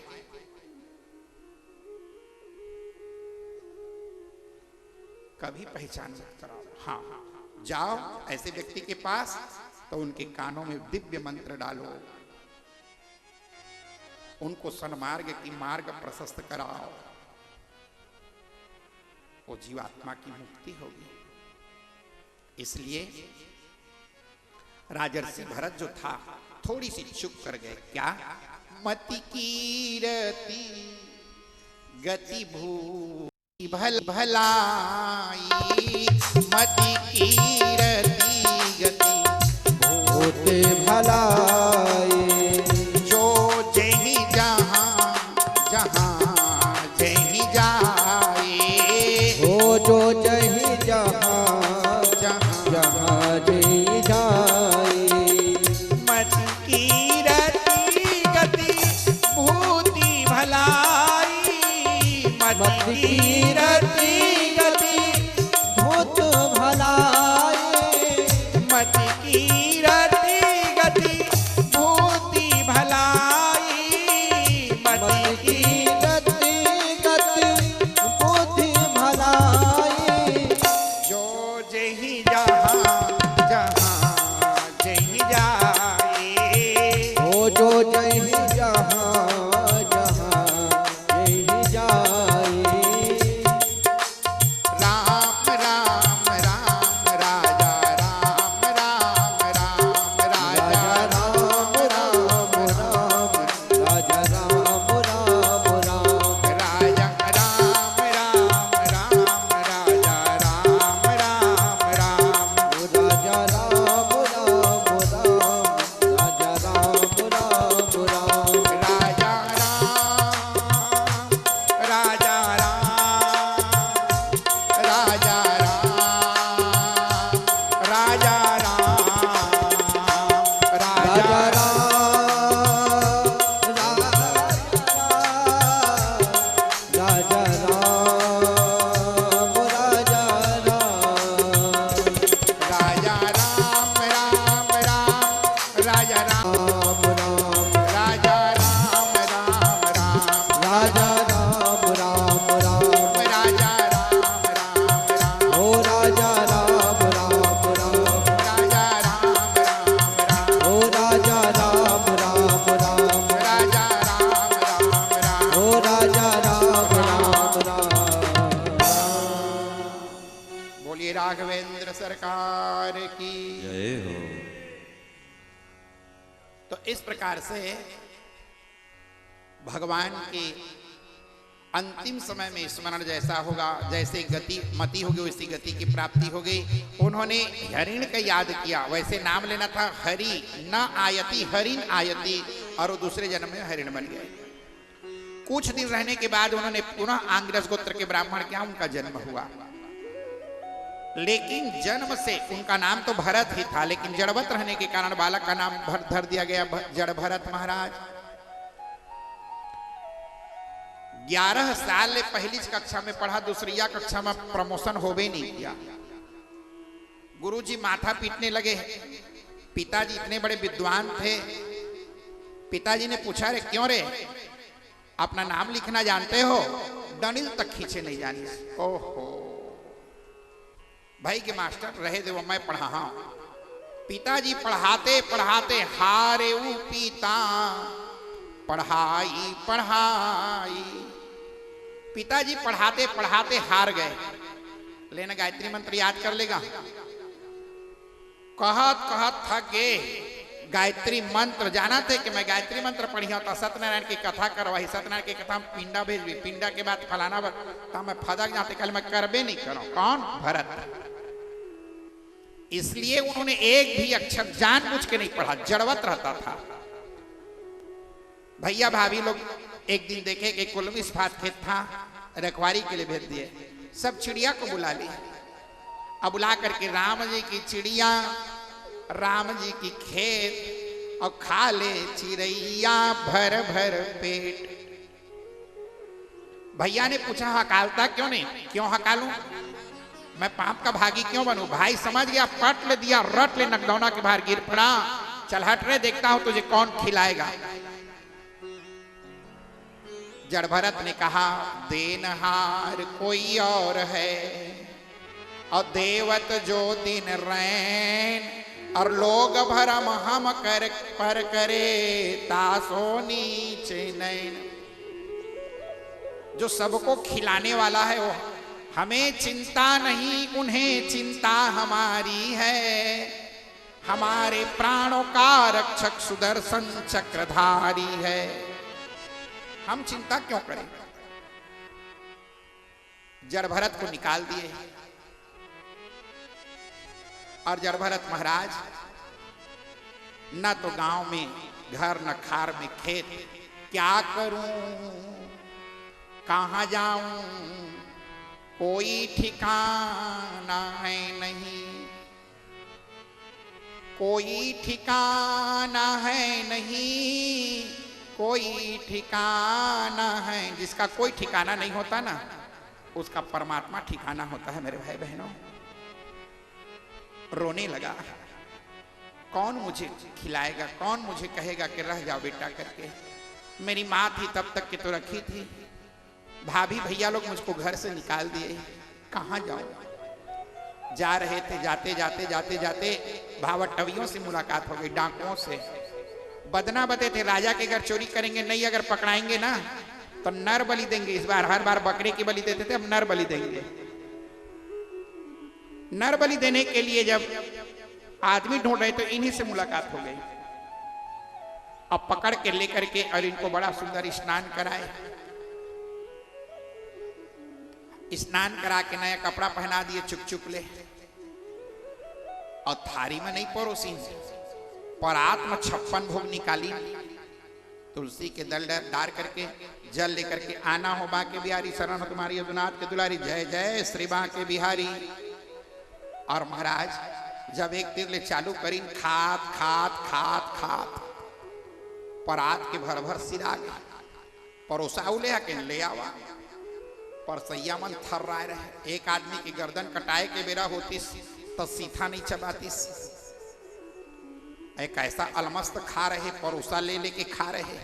कभी पहचान मत कराओ। हाँ जाओ ऐसे व्यक्ति के पास तो उनके कानों में दिव्य मंत्र डालो, उनको सन्मार्ग की मार्ग प्रशस्त कराओ, वो जीवात्मा की मुक्ति होगी। इसलिए राजर्षि भरत जो था थोड़ी सी चुप कर गए। क्या? मति कीरति गति भू भलाई, मति कीरति गति भूत भलाई, जो जही जहां जहां जही जाए, हो जो जही जहां जहां जहां जही जाए, मति कीरति गति भूति भलाई, मति कीरति गति भूत भलाई, मति कीरति गति भूति भलाई, मति मति कीरति गति बुद्धि भलाई, जो जही जहां जहां जही जाए, हो जो जही जहां जहां जही जाए, राम राम राम राजा राम राम राम राजा राम राम राम राजा राम राम राम, राजा राम राम राम राजा राम राम राम, राजा राम राम राम राजा राम राम राम, राजा राम राजा राम राजा राम राजा राम राजा राजा राजा राम राजा राम, राजा राम राम राम राजा राम राम राम राजा राम राम राम राजा राम राम राम, राजा राम राम राम हो राजा राम राम राम, राजा राम राम राम हो राजा राम राम राम, राजा राम राम राम हो राजा राम राम राम। बोलिए राघवेंद्र सरकार की। जय हो। तो इस प्रकार से भगवान के अंतिम समय में स्मरण जैसा होगा, जैसे गति मति होगी वैसी गति की प्राप्ति हो गई। उन्होंने हरिण का याद किया, वैसे नाम लेना था हरि न आयति हरिण आयति, और वो दूसरे जन्म में हरिण बन गए। कुछ दिन रहने के बाद उन्होंने पुनः आंग्रज गोत्र के ब्राह्मण क्या उनका जन्म हुआ, लेकिन जन्म से उनका नाम तो भरत ही था, लेकिन जड़वत रहने के कारण बालक का नाम धर दिया गया जड़ भरत महाराज। 11 साल पहली कक्षा में पढ़ा, दूसरिया कक्षा में प्रमोशन होवे नहीं किया। गुरुजी माथा पीटने लगे। पिताजी इतने बड़े विद्वान थे। पिताजी ने पूछा, रे क्यों रे, अपना नाम लिखना जानते हो? दनिल तक खींचे नहीं जानी। ओहो भाई के मास्टर रहे दे, वो मैं पढ़ा। पिताजी पढ़ाते पढ़ाते हारे पिता पढ़ाई पढ़ाई। पिताजी पढ़ाते पढ़ाते हार गए। लेना गायत्री मंत्र याद कर लेगा। कहत कहत थक गए। गायत्री मंत्र जाना थे कि मैं गायत्री मंत्र पढ़ी तो सत्यनारायण की कथा करवाई। सत्यनारायण की कथा में पिंडा भेज भी, पिंडा के बाद फलाना तो मैं फदक जाते, कल मैं करबे नहीं करो। कौन? भरत। इसलिए उन्होंने एक भी अक्षर जानबूझ के नहीं पढ़ा, जड़वत रहता था। भैया भाभी लोग एक दिन देखे कि कुलमिस फात खेत था, रखवारी के लिए भेज दिए। सब चिड़िया को बुला ली। अब बुला करके राम जी की चिड़िया, राम जी की खेत, और खा ले चिड़ैया भर भर पेट। भैया ने पूछा, हकालता क्यों नहीं? क्यों हकालूं? मैं पाप का भागी क्यों बनूं? भाई समझ गया, पट ले दिया, रट ले, नकदौना के बाहर गिर पड़ा। चल हट रे, देखता हूं तुझे कौन खिलाएगा। जड़ भरत ने कहा, देनहार कोई और है और देवत जो दिन रैन और लोग भरम हम कर पर करे तासो नीचे नैन। जो सबको खिलाने वाला है वो हमें चिंता नहीं, उन्हें चिंता हमारी है। हमारे प्राणों का रक्षक सुदर्शन चक्रधारी है, हम चिंता क्यों करें। जड़ भरत को निकाल दिए और जड़ भरत महाराज न तो गांव में घर न खार में खेत, क्या करूं कहां जाऊं कोई ठिकाना है नहीं, कोई ठिकाना है नहीं, कोई ठिकाना है। जिसका कोई ठिकाना नहीं होता ना, उसका परमात्मा ठिकाना होता है मेरे भाई बहनों। रोने लगा, कौन मुझे खिलाएगा, कौन मुझे कहेगा कि रह जाओ बेटा करके। मेरी माँ थी तब तक कि तो रखी थी, भाभी भैया लोग मुझको घर से निकाल दिए, कहाँ जाऊं। जा रहे थे, जाते जाते जाते जाते भावटवियों से मुलाकात हो गई, डाकुओं से। बदना बते थे राजा के घर चोरी करेंगे नहीं, अगर पकड़ाएंगे ना तो नर बलि देंगे। इस बार हर बार बकरे की बलि देते थे, अब नर बलि देंगे। नर बलि देने के लिए जब आदमी ढूंढ रहे तो इन्हीं से मुलाकात हो गई। अब पकड़ के लेकर के और इनको बड़ा सुंदर स्नान कराए, स्नान करा के नया कपड़ा पहना दिए, चुप चुप ले, और थारी में नहीं परोसी, परात में 56 भोग निकाली, तुलसी के दल डार करके जल लेकर के आना हो बाके बिहारी, शरण हो तुम्हारी यदुनाथ के दुलारी, जय जय श्री बाके बिहारी। और महाराज जब एक तीर ले चालू करी, खात खात खात खात परात के भर भर सिरा परोसा ले आके ले आवा, पर सैया मन थर रहे। एक आदमी की गर्दन कटाए के बेरा होती तो सीधा नहीं चबाती। एक ऐसा अलमस्त खा रहे, परोसा ले लेके खा रहे।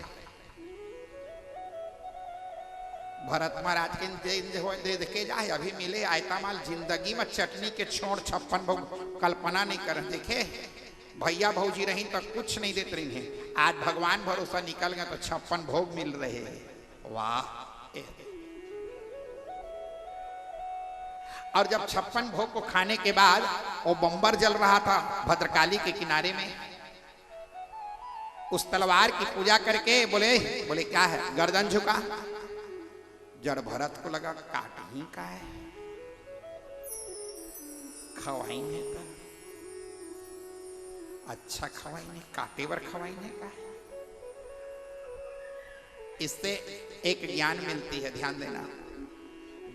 भरत महाराज के देखे जाए अभी मिले आयता माल, जिंदगी में चटनी के छोड़ 56 भोग कल्पना नहीं कर देखे। भैया भौजी रही तो कुछ नहीं देते रही, आज भगवान भरोसा निकल गए तो 56 भोग मिल रहे। वाह। और जब 56 भोग को खाने के बाद वो बम्बर जल रहा था भद्रकाली के किनारे में, उस तलवार की पूजा करके बोले बोले क्या है, गर्दन झुका। जड़ भरत को लगा काट ही का है, खवाई है का, अच्छा खवाई नहीं, काटे वर खवाई है का। इससे एक ज्ञान मिलती है, ध्यान देना।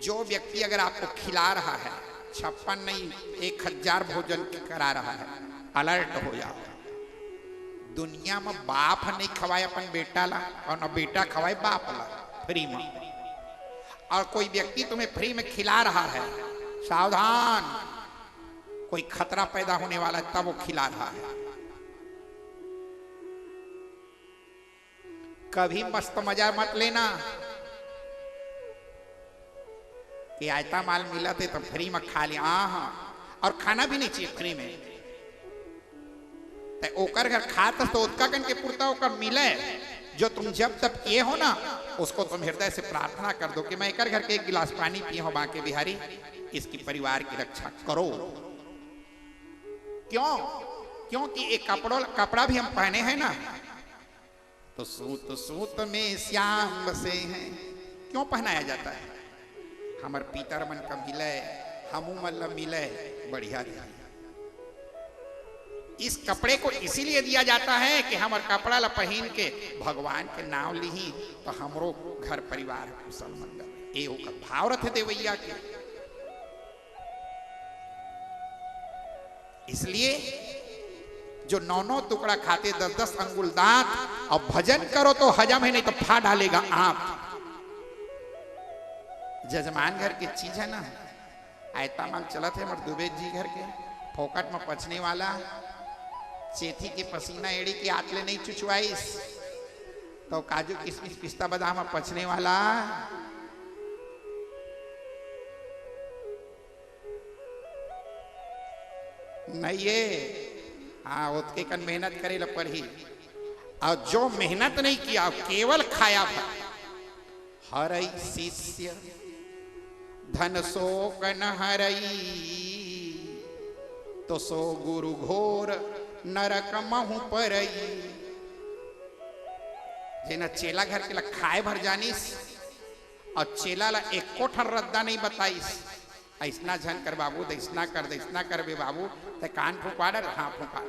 जो व्यक्ति अगर आपको खिला रहा है, 56 नहीं 1000 भोजन करा रहा है, अलर्ट हो जाओ। दुनिया में बाप नहीं खवाए अपन बेटा ला, और न बेटा खवाए बाप ला फ्री में। और कोई व्यक्ति तुम्हें फ्री में खिला रहा है, सावधान, कोई खतरा पैदा होने वाला है, तब वो खिला रहा है। कभी मस्त मजा मत लेना कि आयता माल मिला थे तो फ्री में खा लिया। हाँ, और खाना भी नहीं चाहिए फ्री में। ओकर घर खाता तो उसका कन के पुरता ओकर मिले। जो तुम जब तक किए हो ना, उसको तुम हृदय से प्रार्थना कर दो कि मैं एक घर के एक गिलास पानी पिए हो बाके बिहारी, इसकी परिवार की रक्षा करो। क्यों? क्योंकि एक कपड़ा भी हम पहने हैं ना, तो सूत सूत में श्याम बसे हैं। क्यों पहनाया जाता है? हमार पीतर मन का मिले, हमू मतलब मिले, बढ़िया दिया। इस कपड़े को इसीलिए दिया जाता है कि हमार कपड़ा ला पहन के भगवान के नाम ली तो हमरो घर परिवार कुशल मंगल, एहो का भाव रखे देवैया के। इसलिए जो 9-9 टुकड़ा खाते, 10-10 अंगुल दांत, और भजन करो तो हजम है, नहीं तो फा डालेगा आप। जजमान घर की चीज है ना, आयता माल चलत है हमारे दुबे जी घर के, फोकट में पचने वाला, चेथी के पसीना एड़ी की आतले नहीं चुचवाइस, तो काजू किशमिश पिस्ता बादाम में पचने वाला। नहीं ये हाँ उसके कन मेहनत करे ला पढ़ी और जो मेहनत नहीं किया केवल खाया भर हरई शिष्य धन सो कन हरई तो सो गुरु घोर नरक महु परई। जेना चेला घर के ला खाए भर जानिस और चेला ला एको ठन रद्दा नहीं बताइस ऐसना झन कर बाबू ऐसना कर बे बाबू ते कान फुकवा डर हाँ फुका।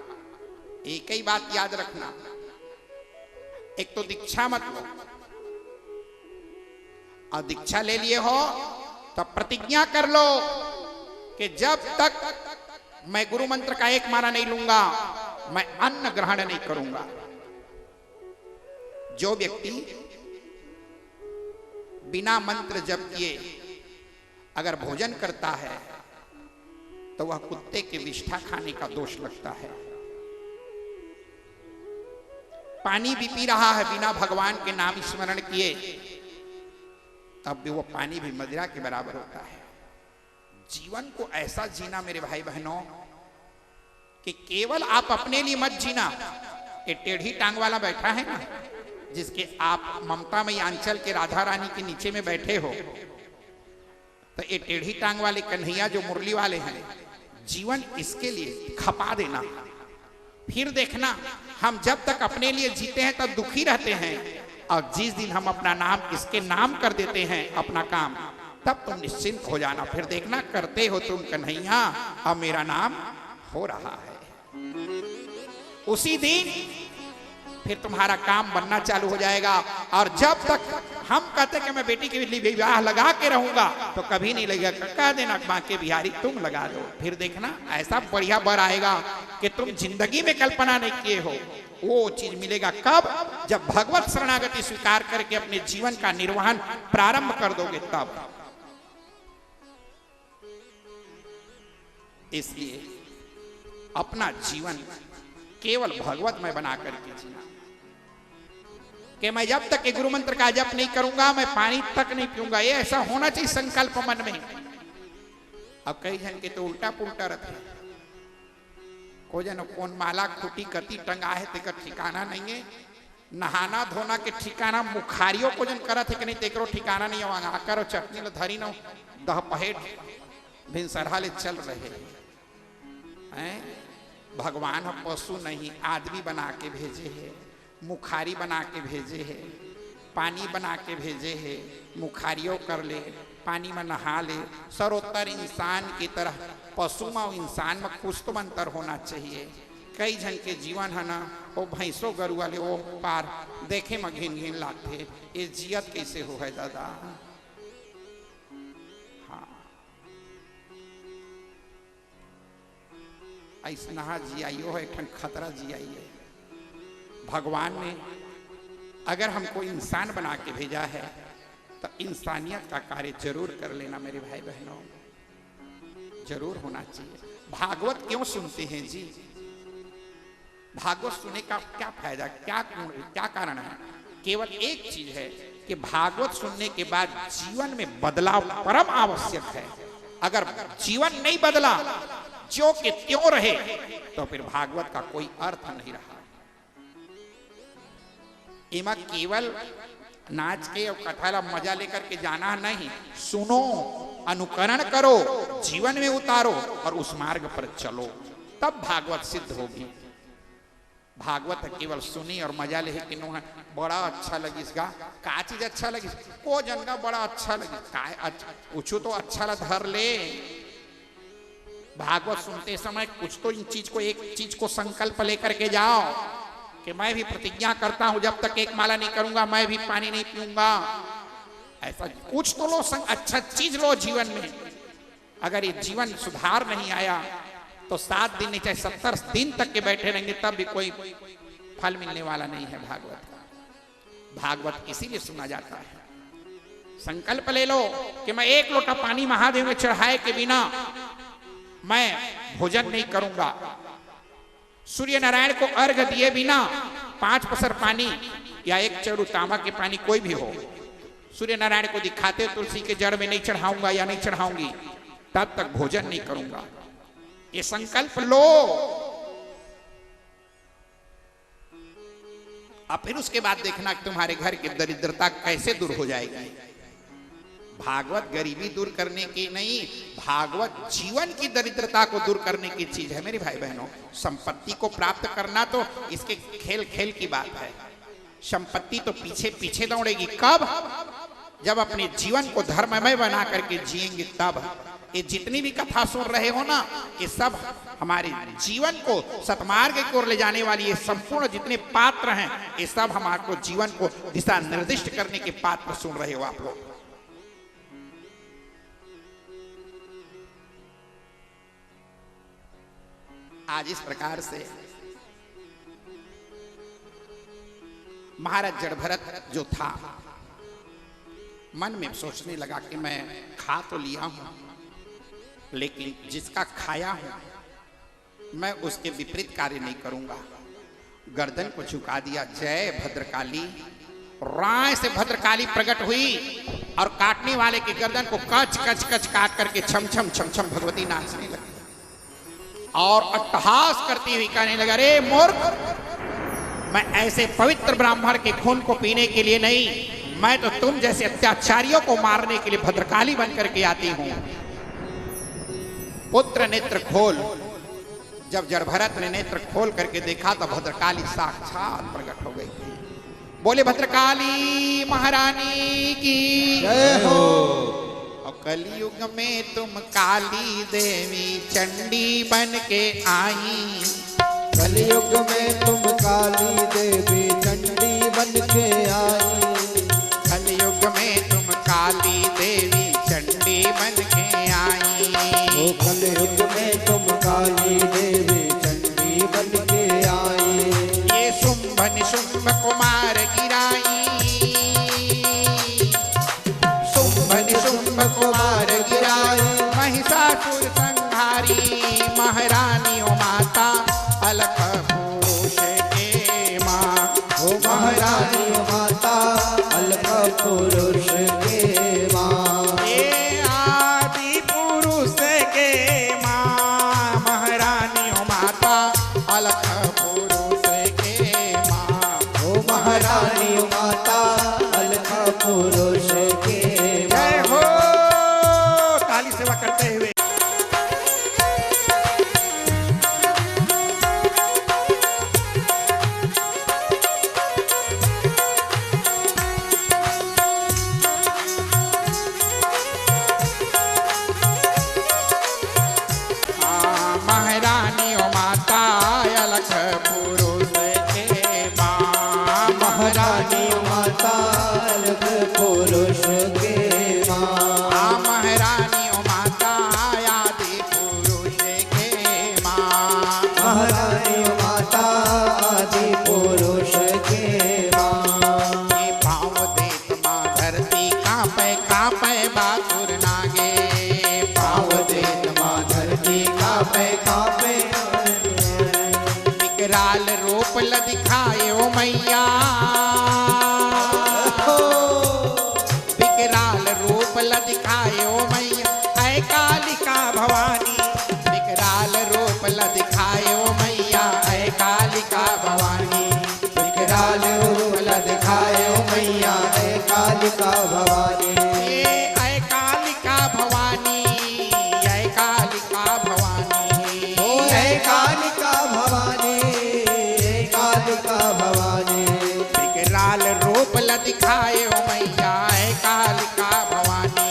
एक ही बात याद रखना, एक तो दीक्षा मत लो और दीक्षा ले लिए हो तो प्रतिज्ञा कर लो कि जब तक मैं गुरु मंत्र का एक माला नहीं लूंगा मैं अन्न ग्रहण नहीं करूंगा। जो व्यक्ति बिना मंत्र जप किए अगर भोजन करता है तो वह कुत्ते के विष्ठा खाने का दोष लगता है। पानी भी पी रहा है बिना भगवान के नाम स्मरण किए तब भी वो पानी भी मदिरा के बराबर होता है। जीवन को ऐसा जीना मेरे भाई बहनों कि केवल आप अपने लिए मत जीना। ये टेढ़ी टांग वाला बैठा है ना जिसके आप ममता में आंचल के राधा रानी के नीचे में बैठे हो, तो ये टेढ़ी टांग वाले कन्हैया जो मुरली वाले हैं जीवन इसके लिए खपा देना। फिर देखना हम जब तक अपने लिए जीते हैं तब दुखी रहते हैं और जिस दिन हम अपना नाम इसके नाम कर देते हैं अपना काम तब तुम निश्चिंत हो जाना। फिर देखना करते हो तुम कन्हैया अब मेरा नाम हो रहा है। उसी दिन फिर तुम्हारा काम बनना चालू हो जाएगा। और जब तक हम कहते कि मैं बेटी के लिए विवाह लगा के रहूंगा तो कभी नहीं लगेगा। कह देना बांके बिहारी तुम लगा दो, फिर देखना ऐसा बढ़िया बर आएगा कि तुम जिंदगी में कल्पना नहीं किए हो। वो चीज मिलेगा कब? जब भगवत शरणागति स्वीकार करके अपने जीवन का निर्वहन प्रारंभ कर दोगे तब। इसलिए अपना जीवन केवल भगवतमय बना करके जीना कि मैं जब तक गुरु मंत्र का जप नहीं करूंगा मैं पानी तक नहीं पीऊंगा। ये ऐसा होना चाहिए संकल्प मन में। अब कई जन के तो उल्टा पुल्टा रहते हैं। को जन कौन माला खुटी कति टंगा है तेकर ठिकाना नहीं है। नहाना धोना के ठिकाना मुखारियों को जन करत है कि नहीं तेकरो ठिकाना नहीं होगा। आकर चटनी ल धरी न दह पहेट भिनसरहा ले चल रहे हैं। भगवान हम पशु नहीं आदमी बना के भेजे है, मुखारी बना के भेजे है, पानी बना के भेजे है। मुखारियों कर ले पानी में नहा ले। सरोत्तर इंसान की तरह पशु में इंसान में कुछ तो अंतर होना चाहिए। कई जन के जीवन है ना वो भैंसों गरु वाले वो पार देखे में घिन घिन लागते। ये जियत कैसे हो है दादा? हाँ ऐसा जियाइयो है एक खतरा जियाइए। भगवान ने अगर हमको इंसान बना के भेजा है तो इंसानियत का कार्य जरूर कर लेना मेरे भाई बहनों, जरूर होना चाहिए। भागवत क्यों सुनते हैं जी? भागवत सुनने का क्या फायदा, क्या कारण है? केवल एक चीज है कि भागवत सुनने के बाद जीवन में बदलाव परम आवश्यक है। अगर जीवन नहीं बदला जो कि त्यों रहे तो फिर भागवत का कोई अर्थ नहीं रहा। इमा केवल नाच के और कथा मजा लेकर के जाना नहीं, सुनो, अनुकरण करो, जीवन में उतारो और उस मार्ग पर चलो, तब भागवत सिद्ध होगी। भागवत केवल सुनी और मजा ले कि बड़ा अच्छा लगी इसका का चीज अच्छा लगी को जनगा बड़ा अच्छा लगी का पूछो तो अच्छा धर ले। भागवत सुनते समय कुछ तो इन चीज को एक चीज को संकल्प लेकर के जाओ कि मैं भी प्रतिज्ञा करता हूं जब तक एक माला नहीं करूंगा मैं भी पानी नहीं पीऊंगा। ऐसा कुछ तो लो, अच्छा चीज लो जीवन में। अगर ये जीवन सुधार नहीं आया तो 7 दिन नहीं चाहे 70 दिन तक के बैठे रहेंगे तब भी कोई फल मिलने वाला नहीं है भागवत का। भागवत इसीलिए सुना जाता है। संकल्प ले लो कि मैं 1 लोटा पानी महादेव में चढ़ाए के बिना मैं भोजन नहीं करूंगा। सूर्य नारायण को अर्घ दिए बिना 5 पसर पानी या 1 चढ़ू तांबा के पानी कोई भी हो सूर्य नारायण को दिखाते तुलसी के जड़ में नहीं चढ़ाऊंगा या नहीं चढ़ाऊंगी तब तक भोजन नहीं करूंगा। ये संकल्प लो। और फिर उसके बाद देखना कि तुम्हारे घर की दरिद्रता कैसे दूर हो जाएगी। भागवत गरीबी दूर करने की नहीं, भागवत जीवन की दरिद्रता को दूर करने की चीज है मेरे भाई बहनों। संपत्ति को प्राप्त करना तो इसके खेल खेल की बात है। संपत्ति तो पीछे पीछे दौड़ेगी। कब? जब अपने जीवन को धर्ममय बना करके जिएंगे तब। ये जितनी भी कथा सुन रहे हो ना, ये सब हमारे जीवन को सतमार्ग की ओर ले जाने वाली ये संपूर्ण जितने पात्र हैं, ये सब हमारे जीवन को दिशा निर्दिष्ट करने के पात्र सुन रहे हो आप लोग। आज इस प्रकार से महाराज जड़भरत जो था, मन में सोचने लगा कि मैं खा तो लिया हूं, लेकिन जिसका खाया हूं मैं उसके विपरीत कार्य नहीं करूंगा। गर्दन को झुका दिया। जय भद्रकाली। राय से भद्रकाली प्रकट हुई और काटने वाले की गर्दन को कच कच कच काट करके छम छम छम छम भगवती नाचने लगी और अट्टहास करती हुई कहने लगा, अरे मूर्ख, मैं ऐसे पवित्र ब्राह्मण के खून को पीने के लिए नहीं, मैं तो तुम जैसे अत्याचारियों को मारने के लिए भद्रकाली बन करके आती हूं। पुत्र नेत्र खोल। जब जड़भरत ने नेत्र खोल करके देखा तो भद्रकाली साक्षात प्रकट हो गई थी। बोले भद्रकाली महारानी की जय हो। और कलयुग में तुम काली देवी चंडी बन के आई। कलयुग में तुम काली देवी चंडी बन के आई। कलयुग में तुम काली देवी चंडी बन के आई। ओ कलयुग में तुम काली देवी चंडी बन के आई। ये शुंभ निशुंभ कुमार गिराई। शुंभ निशुंभ कुमार गिराई। महिषासुर संहारी महारानी ओ माता अलख पुरुष के माँ। ओ महारानी माता अलख पुरुष के माँ। ये आदि पुरुष के माँ महारानी ओ माता अलख पुरुष के माँ। ओ महारानी माता अलख पुरुष के माँ। जय हो। ताली सेवा करते हुए महारानी ओ माता अलख पुरुष के माँ। महारानी माता अलख पुरुष के माँ। महारानी ओ माता आदि पुरुष के माँ। महारानी माता आदि पुरुष के माँ। ये पाँव देत माँ धरती कांपे कांपे बासुर नागे। पाँव देत माँ धरती कांपे कांपे। विकराल रूप ल दिखाए ओ मैया। विकराल रूप ल दिखाए ओ मैया। ऐ कालिका भवानी। विकराल रूप ल दिखाए ओ मैया। ऐ कालिका भवानी। विकराल रूप ल दिखाए ओ मैया। ऐ कालिका भवानी। ऐ कालिका भवानी। ऐ कालिका भवानी। ओ ऐ कालिका भवानी। ऐ कालिका भवानी। विकराल रूप ल दिखाए ओ मैया। ऐ कालिका भवानी।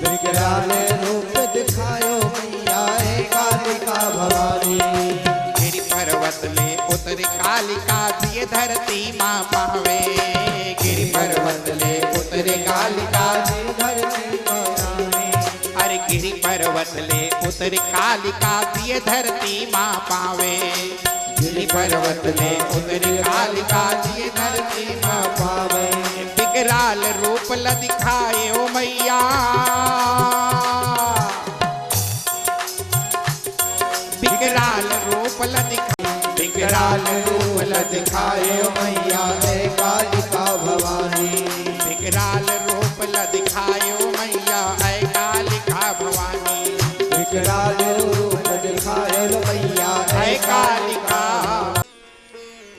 विकराल रूप दिखायो मैया। ऐ कालिका भवानी। गिरि पर्वत ले उतर कालिका दिए धरती माँ पावे। गिरि पर्वत ले उतर कालिका। धरती भवानी। अरे गिरि पर्वत ले उतर कालिका दिए धरती माँ पावे। गिरि पर्वत ले उतर कालिका दिए धरती माँ पावे। विकराल रूप ल दिखाए ओ मैया। विकराल रूप ल दिखाए। विकराल रूप ल दिखाए ओ मैया। ऐ कालिका भवानी। विकराल रूप ल दिखाए ओ मैया। ऐ कालिका भवानी। विकराल रूप दिखाए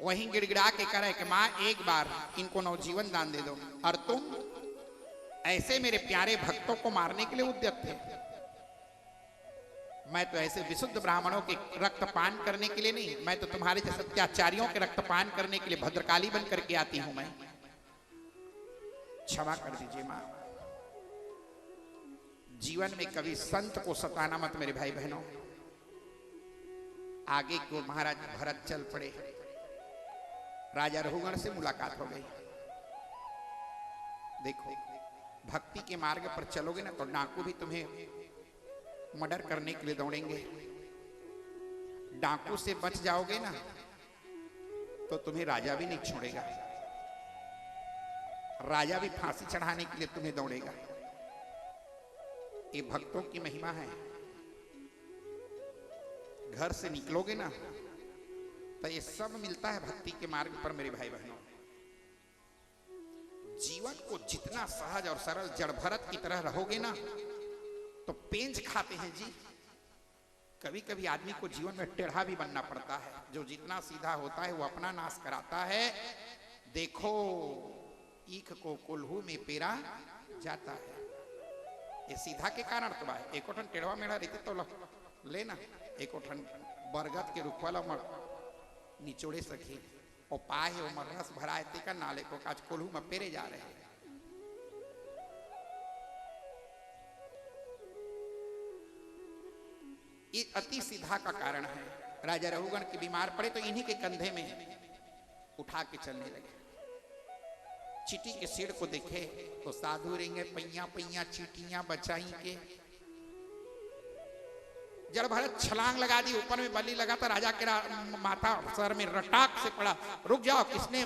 वहीं गिड़गिड़ा के कह रहे कि मां एक बार इनको नवजीवन दान दे दो, और तुम ऐसे मेरे प्यारे भक्तों को मारने के लिए उद्यत थे। मैं तो ऐसे विशुद्ध ब्राह्मणों के रक्तपान करने के लिए नहीं, मैं तो तुम्हारे जैसे अत्याचारियों के रक्तपान करने के लिए भद्रकाली बन करके आती हूं। मैं क्षमा कर दीजिए मां। जीवन में कभी संत को सताना मत मेरे भाई बहनों। आगे को महाराज भरत चल पड़े, राजा रघुगण से मुलाकात हो गई। देखो भक्ति के मार्ग पर चलोगे ना तो डाकू भी तुम्हें मर्डर करने के लिए दौड़ेंगे। डाकू से बच जाओगे ना तो तुम्हें राजा भी नहीं छोड़ेगा, राजा भी फांसी चढ़ाने के लिए तुम्हें दौड़ेगा। ये भक्तों की महिमा है। घर से निकलोगे ना तो ये सब मिलता है भक्ति के मार्ग पर मेरे भाई बहनों। जीवन को जितना सहज और सरल जड़ भरत की तरह रहोगे ना तो पेंच खाते हैं जी। कभी कभी आदमी को जीवन में टेढ़ा भी बनना पड़ता है। जो जितना सीधा होता है वो अपना नाश कराता है। देखो ईख को कोल्हू में पेरा जाता है। ये सीधा के कारण तो है। एको ठन टेढ़वा मेढ़ा रहते तो लेना, एको ठन बरगद के रुखवाला निचोड़े सके और पाए वो रस भराए तेका नाले को काज कोल्हू में पेरे जा रहे हैं। ये अति सीधा का कारण है। राजा रघुगण के बीमार पड़े तो इन्हीं के कंधे में उठा के चलने लगे। चीटी के सिर को देखे तो साधु रेंगे पैया पैया चीटियां बचाई के। जड़ भरत छलांग लगा दी, ऊपर में बलि लगा था, राजा के माथा सर में रटाक से पड़ा। रुक जाओ, किसने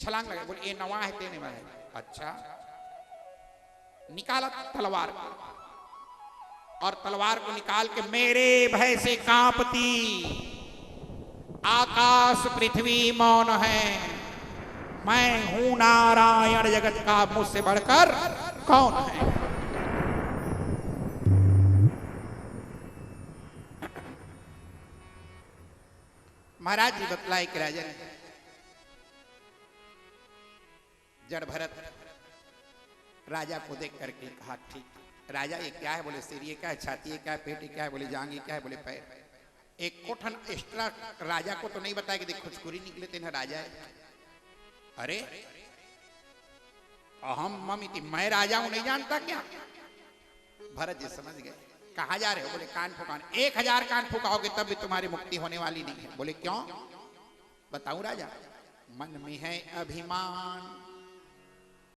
छलांग लगा? बोले ये नवा है तेने में। अच्छा, निकाला तलवार को, और तलवार को निकाल के मेरे भय से कांपती आकाश पृथ्वी मौन है, मैं हूं नारायण जगत का, मुझसे बढ़कर कौन है। महाराज जी बतलाए कि राजा ने जड़ भरत राजा को देख करके कहा ठीक। राजा ये क्या है? बोले सिर ये क्या है, छाती ये क्या है, पेट ये क्या है, बोले जांग ये क्या है, बोले पैर। एक कोठन एक्स्ट्रा राजा को तो नहीं बताया कि देख खुचकुरी निकले तेना राजा है। अरे अहम मम इति, मैं राजा हूं, नहीं जानता क्या? भरत जी समझ गए। कहाँ जा रहे हो? बोले कान फुकाने। 1000 कान फुकाओगे तब भी तुम्हारी मुक्ति होने वाली नहीं है। बोले क्यों? बताऊं राजा? मन में है अभिमान,